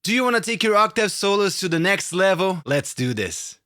Do you want to take your octave solos to the next level? Let's do this.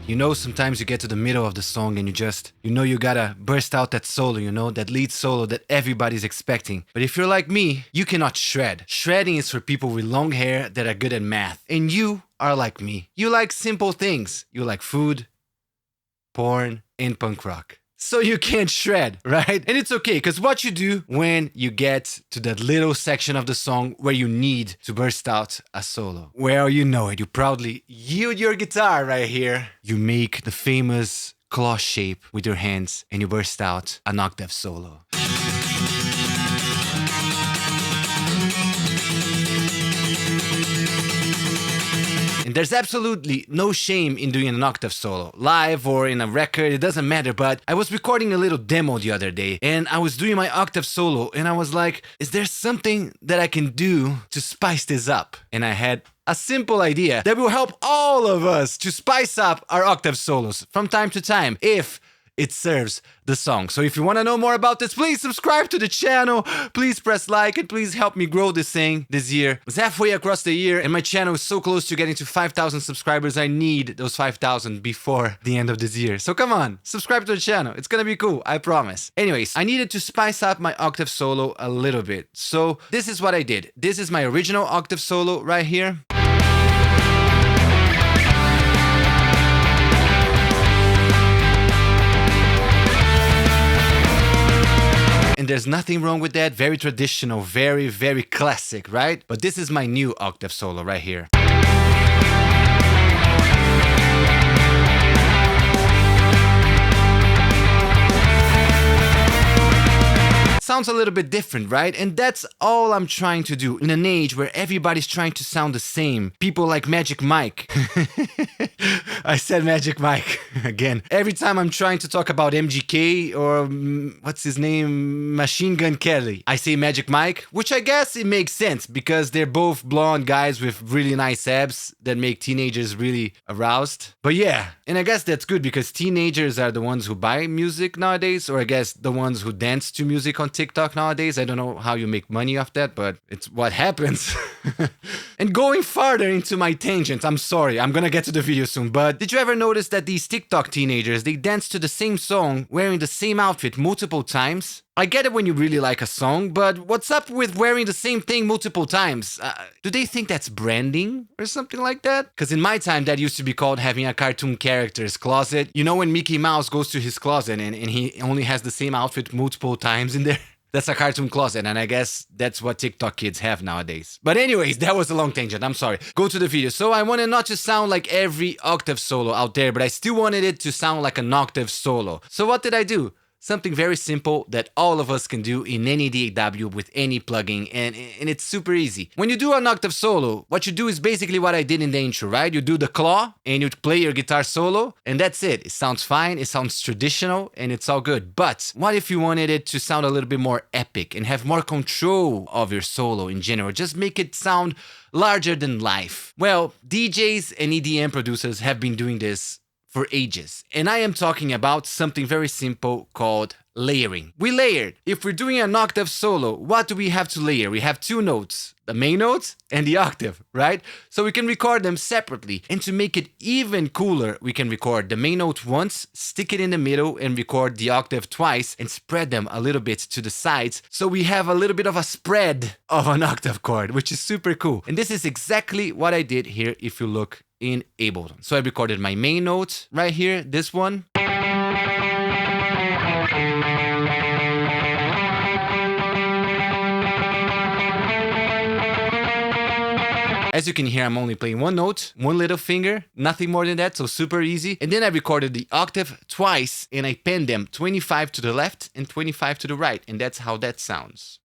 You know, sometimes you get to the middle of the song and you gotta burst out that solo, that lead solo that everybody's expecting. But if you're like me, you cannot shred. Shredding is for people with long hair that are good at math. And you are like me. You like simple things. You like food, porn, and punk rock. So you can't shred, right? And it's okay, because what you do when you get to that little section of the song where you need to burst out a solo, well, you know it, you proudly yield your guitar right here. You make the famous claw shape with your hands and you burst out an octave solo. And there's absolutely no shame in doing an octave solo, live or in a record, it doesn't matter, but I was recording a little demo the other day and I was doing my octave solo and I was like, is there something that I can do to spice this up? And I had a simple idea that will help all of us to spice up our octave solos from time to time if it serves the song. So if you want to know more about this, please subscribe to the channel, please press like, and please help me grow this thing this year. It's halfway across the year and my channel is so close to getting to 5,000 subscribers. I need those 5,000 before the end of this year. So come on, subscribe to the channel. It's gonna be cool, I promise. Anyways, I needed to spice up my octave solo a little bit. So this is what I did. This is my original octave solo right here. And there's nothing wrong with that, very traditional, very, very classic, right? But this is my new octave solo right here. Sounds a little bit different, right? And that's all I'm trying to do in an age where everybody's trying to sound the same. People like Magic Mike. I said Magic Mike again. Every time I'm trying to talk about MGK or what's his name? Machine Gun Kelly, I say Magic Mike, which I guess it makes sense because they're both blonde guys with really nice abs that make teenagers really aroused. But yeah, and I guess that's good because teenagers are the ones who buy music nowadays, or I guess the ones who dance to music on TikTok nowadays. I don't know how you make money off that, but it's what happens. And going farther into my tangent, I'm sorry, I'm gonna get to the video soon, but did you ever notice that these TikTok teenagers, they dance to the same song wearing the same outfit multiple times? I get it when you really like a song, but what's up with wearing the same thing multiple times? Do they think that's branding or something like that? Because in my time, that used to be called having a cartoon character's closet. You know when Mickey Mouse goes to his closet and he only has the same outfit multiple times in there? That's a cartoon closet, and I guess that's what TikTok kids have nowadays. But anyways, that was a long tangent, I'm sorry. Go to the video. So I wanted not to sound like every octave solo out there, but I still wanted it to sound like an octave solo. So what did I do? Something very simple that all of us can do in any DAW with any plugin, and it's super easy. When you do an octave solo, what you do is basically what I did in the intro, right? You do the claw, and you play your guitar solo, and that's it. It sounds fine, it sounds traditional, and it's all good. But what if you wanted it to sound a little bit more epic and have more control of your solo in general? Just make it sound larger than life. Well, DJs and EDM producers have been doing this for ages. And I am talking about something very simple called layering. We layered. If we're doing an octave solo, what do we have to layer? We have two notes, the main note and the octave, right? So we can record them separately. And to make it even cooler, we can record the main note once, stick it in the middle, and record the octave twice and spread them a little bit to the sides. So we have a little bit of a spread of an octave chord, which is super cool. And this is exactly what I did here if you look in Ableton. So I recorded my main note right here, this one. As you can hear, I'm only playing one note, one little finger, nothing more than that, so super easy. And then I recorded the octave twice and I penned them 25 to the left and 25 to the right, and that's how that sounds.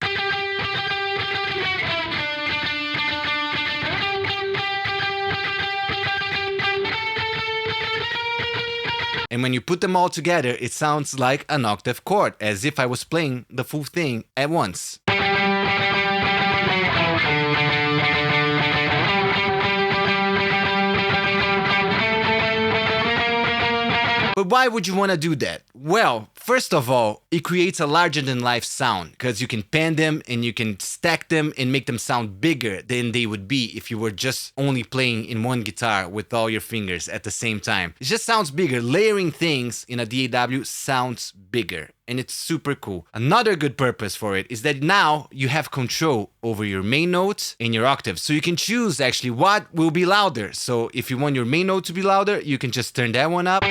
And when you put them all together, it sounds like an octave chord, as if I was playing the full thing at once. But why would you want to do that? Well, first of all, it creates a larger than life sound because you can pan them and you can stack them and make them sound bigger than they would be if you were just only playing in one guitar with all your fingers at the same time. It just sounds bigger. Layering things in a DAW sounds bigger. And it's super cool. Another good purpose for it is that now you have control over your main notes and your octaves. So you can choose actually what will be louder. So if you want your main note to be louder, you can just turn that one up.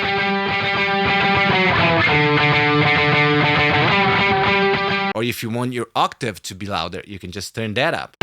Or if you want your octave to be louder, you can just turn that up.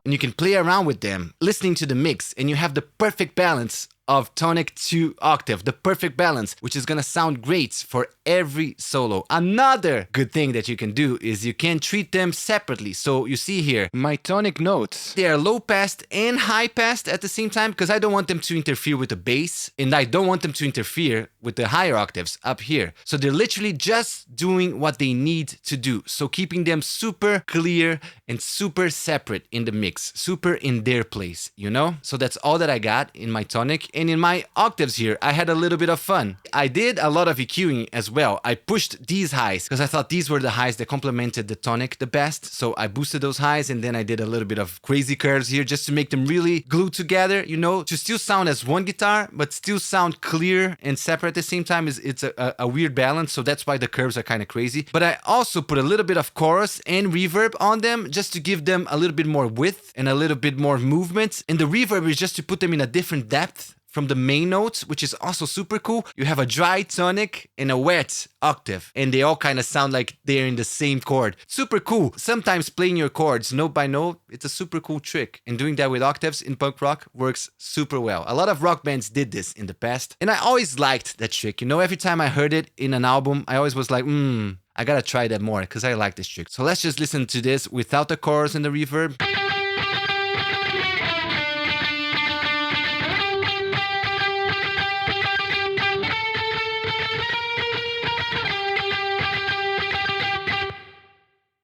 And you can play around with them, listening to the mix, and you have the perfect balance of tonic to octave, the perfect balance, which is gonna sound great for every solo. Another good thing that you can do is you can treat them separately. So you see here, my tonic notes, they are low passed and high passed at the same time because I don't want them to interfere with the bass and I don't want them to interfere with the higher octaves up here. So they're literally just doing what they need to do. So keeping them super clear and super separate in the mix, super in their place, you know? So that's all that I got in my tonic. And in my octaves here, I had a little bit of fun. I did a lot of EQing as well. I pushed these highs because I thought these were the highs that complemented the tonic the best. So I boosted those highs and then I did a little bit of crazy curves here just to make them really glued together, you know, to still sound as one guitar, but still sound clear and separate at the same time. It's a weird balance. So that's why the curves are kind of crazy. But I also put a little bit of chorus and reverb on them just to give them a little bit more width and a little bit more movement. And the reverb is just to put them in a different depth from the main notes, which is also super cool. You have a dry tonic and a wet octave, and they all kind of sound like they're in the same chord. Super cool. Sometimes playing your chords note by note, it's a super cool trick. And doing that with octaves in punk rock works super well. A lot of rock bands did this in the past, and I always liked that trick. You know, every time I heard it in an album, I always was like, I gotta try that more because I like this trick. So let's just listen to this without the chorus and the reverb.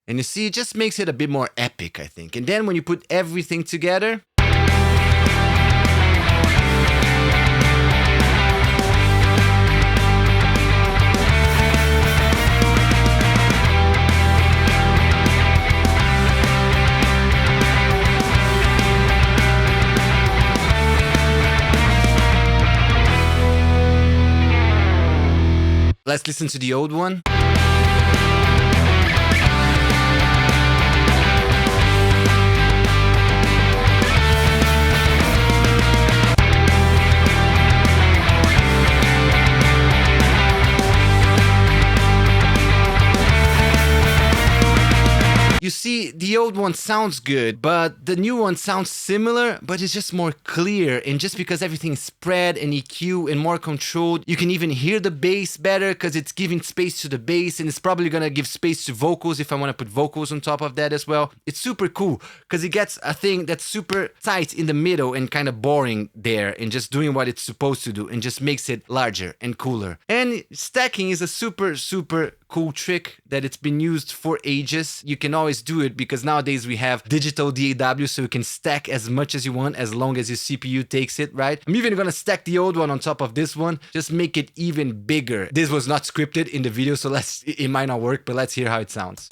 And you see, it just makes it a bit more epic, I think. And then when you put everything together, let's listen to the old one. You see, the old one sounds good, but the new one sounds similar, but it's just more clear. And just because everything is spread and EQ and more controlled, you can even hear the bass better because it's giving space to the bass, and it's probably gonna give space to vocals if I want to put vocals on top of that as well. It's super cool because it gets a thing that's super tight in the middle and kind of boring there and just doing what it's supposed to do and just makes it larger and cooler. And stacking is a super cool trick that it's been used for ages. You can always do it because nowadays we have digital DAW, so you can stack as much as you want as long as your CPU takes it, right? I'm even gonna stack the old one on top of this one, just make it even bigger. This was not scripted in the video, so it might not work, but let's hear how it sounds.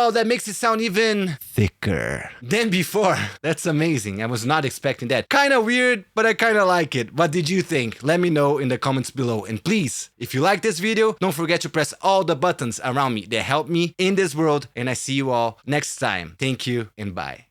That makes it sound even thicker than before. That's amazing. I was not expecting that. Kind of weird, but I kind of like it. What did you think? Let me know in the comments below. And please, if you like this video, don't forget to press all the buttons around me that help me in this world. And I see you all next time. Thank you and bye.